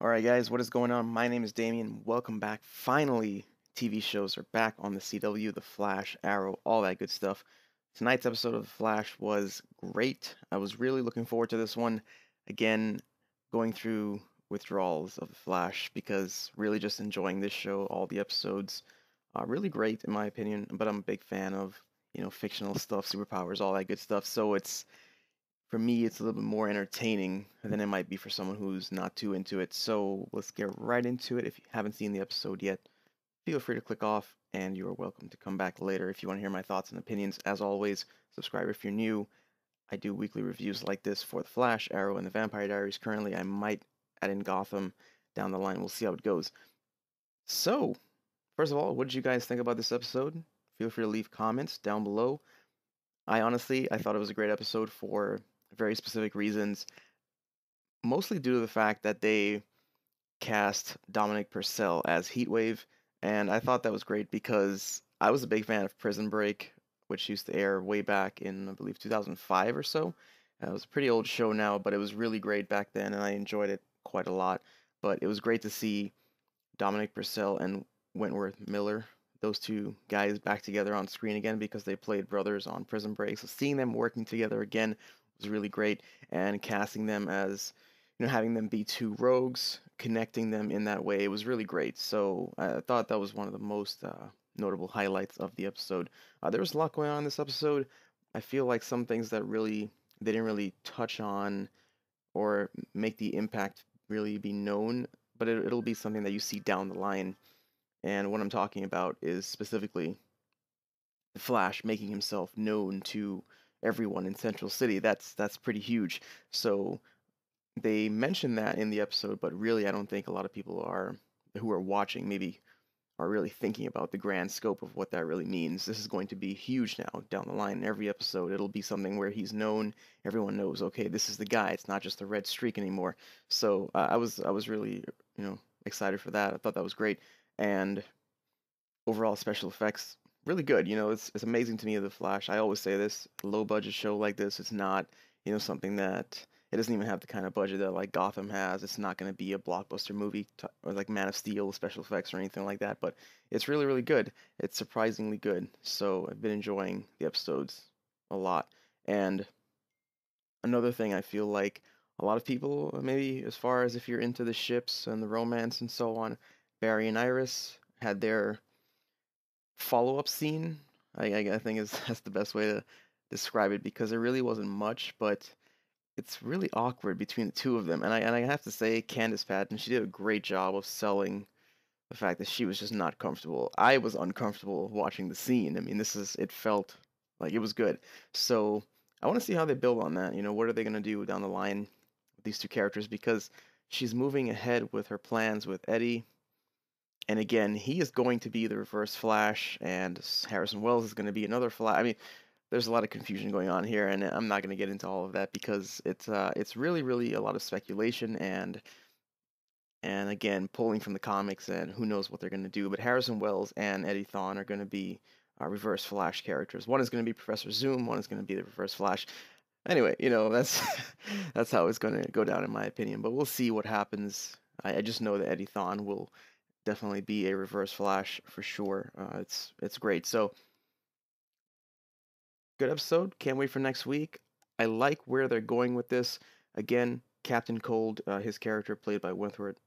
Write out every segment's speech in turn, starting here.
Alright guys, what is going on? My name is Damien. Welcome back. Finally, TV shows are back on the CW, The Flash, Arrow, all that good stuff. Tonight's episode of The Flash was great. I was really looking forward to this one. Again, going through withdrawals of The Flash because really just enjoying this show, all the episodes. Really great in my opinion, but I'm a big fan of, fictional stuff, superpowers, all that good stuff. So it's for me, it's a little bit more entertaining than it might be for someone who's not too into it. So let's get right into it. If you haven't seen the episode yet, feel free to click off, and you are welcome to come back later if you want to hear my thoughts and opinions. As always, subscribe if you're new. I do weekly reviews like this for The Flash, Arrow, and The Vampire Diaries. Currently, I might add in Gotham down the line. We'll see how it goes. So, first of all, what did you guys think about this episode? Feel free to leave comments down below. I thought it was a great episode for very specific reasons, mostly due to the fact that they cast Dominic Purcell as Heatwave, and I thought that was great because I was a big fan of Prison Break, which used to air way back in, I believe, 2005 or so. It was a pretty old show now, but it was really great back then, and I enjoyed it quite a lot. But it was great to see Dominic Purcell and Wentworth Miller, those two guys, back together on screen again because they played brothers on Prison Break. So seeing them working together again was really great, and casting them as, having them be two rogues, connecting them in that way, it was really great. So I thought that was one of the most notable highlights of the episode. There was a lot going on in this episode. I feel like some things that really they didn't really touch on or make the impact really be known, but it'll be something that you see down the line. And what I'm talking about is specifically the Flash making himself known to everyone in Central City. That's pretty huge. So they mentioned that in the episode, but really I don't think a lot of people are who are watching maybe are really thinking about the grand scope of what that really means. This is going to be huge now down the line. In every episode, it'll be something where he's known. Everyone knows, okay, this is the guy. It's not just the red streak anymore. So I was really excited for that. I thought that was great, and overall special effects really good. It's amazing to me, the Flash. I always say this: low budget show like this, it's not something that it doesn't even have the kind of budget that like Gotham has. It's not going to be a blockbuster movie or like Man of Steel special effects or anything like that, but it's really, really good. It's surprisingly good. So I've been enjoying the episodes a lot. And another thing I feel like a lot of people, maybe as far as if you're into the ships and the romance and so on, Barry and Iris had their follow-up scene. I think is that's the best way to describe it because there really wasn't much, but it's really awkward between the two of them. And I have to say, Candice Patton, she did a great job of selling the fact that she was just not comfortable. I was uncomfortable watching the scene. I mean, it felt like it was good. So I want to see how they build on that. What are they going to do down the line with these two characters? Because she's moving ahead with her plans with Eddie. And again, he is going to be the Reverse Flash, and Harrison Wells is going to be another Flash. I mean, there's a lot of confusion going on here, and I'm not going to get into all of that because it's really, really a lot of speculation and again, pulling from the comics, and who knows what they're going to do. But Harrison Wells and Eddie Thawne are going to be Reverse Flash characters. One is going to be Professor Zoom, one is going to be the Reverse Flash. Anyway, that's that's how it's going to go down in my opinion. But we'll see what happens. I just know that Eddie Thawne will definitely be a Reverse Flash for sure. It's great. So good episode. Can't wait for next week. I like where they're going with this. Again, Captain Cold, his character played by Wentworth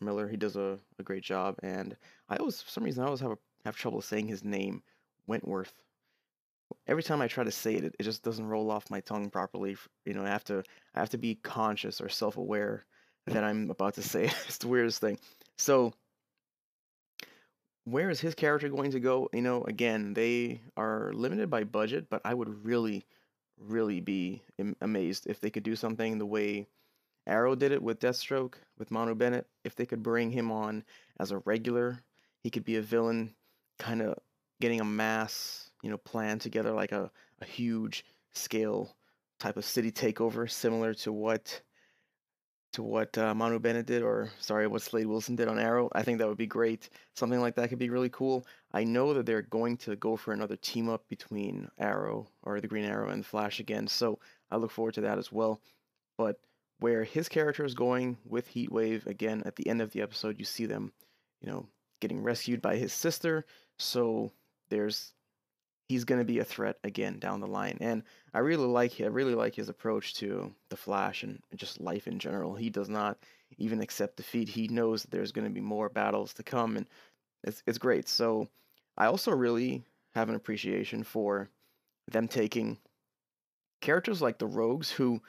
Miller, he does a great job. And for some reason, I always have trouble saying his name, Wentworth. Every time I try to say it, it just doesn't roll off my tongue properly. I have to be conscious or self-aware that I'm about to say it. It's the weirdest thing. So where is his character going to go? Again, they are limited by budget, but I would really, really be amazed if they could do something the way Arrow did it with Deathstroke, with Manu Bennett. If they could bring him on as a regular, he could be a villain, kind of getting a mass, plan together like a huge scale type of city takeover, similar to what Manu Bennett did, or sorry, what Slade Wilson did on Arrow. I think that would be great. Something like that could be really cool. I know that they're going to go for another team up between Arrow or the Green Arrow and Flash again, so I look forward to that as well. But where his character is going with Heatwave. Again, at the end of the episode, you see them, you know, getting rescued by his sister. So there's he's going to be a threat again down the line. And I really like his approach to the Flash and just life in general. He does not even accept defeat. He knows that there's going to be more battles to come, and it's great. So I also really have an appreciation for them taking characters like the Rogues, who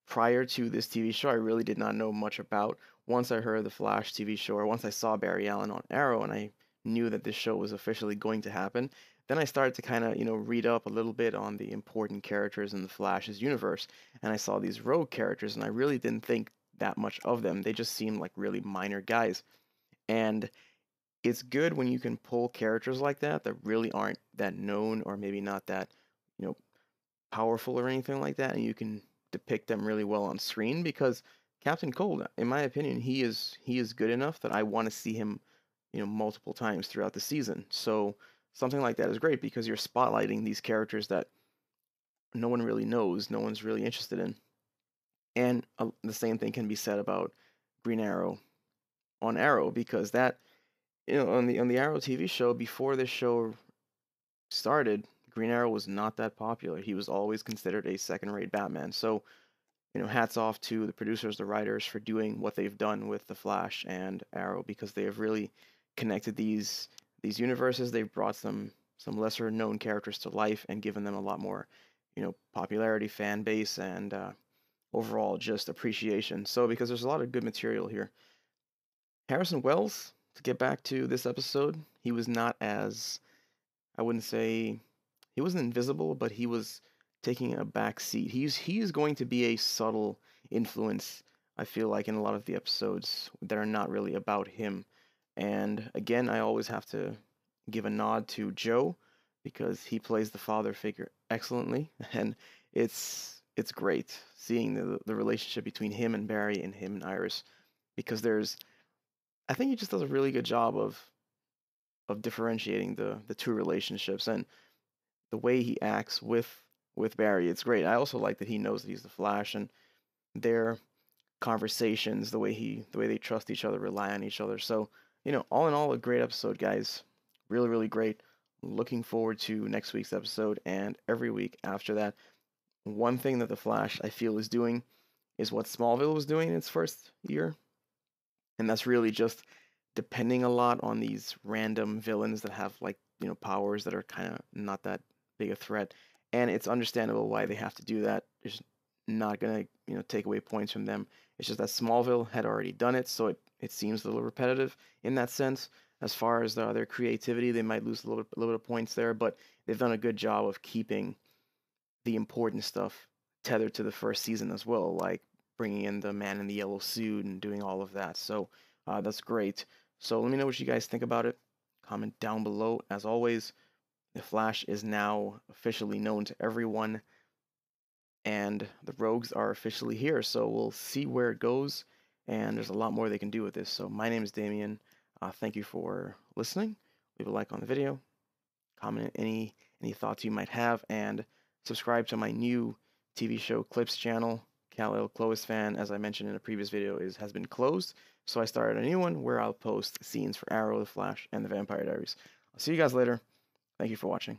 prior to this TV show I really did not know much about. Once I heard the Flash TV show, or once I saw Barry Allen on Arrow, and I knew that this show was officially going to happen, then I started to kind of, read up a little bit on the important characters in the Flash's universe, and I saw these rogue characters, and I really didn't think that much of them. They just seemed like really minor guys. And it's good when you can pull characters like that really aren't that known, or maybe not that, you know, powerful or anything like that, and you can depict them really well on screen, because Captain Cold, in my opinion, he is good enough that I want to see him, multiple times throughout the season. So something like that is great, because you're spotlighting these characters that no one really knows, no one's really interested in. And the same thing can be said about Green Arrow on Arrow, because that, on the Arrow TV show, before this show started, Green Arrow was not that popular. He was always considered a second-rate Batman. So, hats off to the producers, the writers, for doing what they've done with the Flash and Arrow, because they have really connected these universes. They've brought some lesser known characters to life and given them a lot more, popularity, fan base, and overall just appreciation. So, because there's a lot of good material here. Harrison Wells, to get back to this episode, he was not as, I wouldn't say he wasn't invisible, but he was taking a back seat. He's going to be a subtle influence, I feel like, in a lot of the episodes that are not really about him. And again, I always have to give a nod to Joe, because he plays the father figure excellently, and it's great seeing the relationship between him and Barry, and him and Iris, because I think he just does a really good job of differentiating the two relationships, and the way he acts with Barry. It's great. I also like that he knows that he's the Flash, and their conversations, the way they trust each other, rely on each other. So, all in all, a great episode, guys. Really, really great. Looking forward to next week's episode and every week after that. One thing that the Flash, I feel, is doing is what Smallville was doing in its first year, and that's really just depending a lot on these random villains that have, like, powers that are kind of not that big a threat. And it's understandable why they have to do that. It's not gonna, take away points from them. It's just that Smallville had already done it, so it seems a little repetitive in that sense. As far as their creativity, they might lose a little bit of points there, but they've done a good job of keeping the important stuff tethered to the first season as well, like bringing in the man in the yellow suit and doing all of that. So that's great. So let me know what you guys think about it. Comment down below. As always, the Flash is now officially known to everyone, and the Rogues are officially here. So we'll see where it goes, and there's a lot more they can do with this. So my name is Damien. Thank you for listening. Leave a like on the video. Comment any thoughts you might have, and subscribe to my new TV show Clips channel. KalElTVAddict, as I mentioned in a previous video, has been closed. So I started a new one where I'll post scenes for Arrow, The Flash, and The Vampire Diaries. I'll see you guys later. Thank you for watching.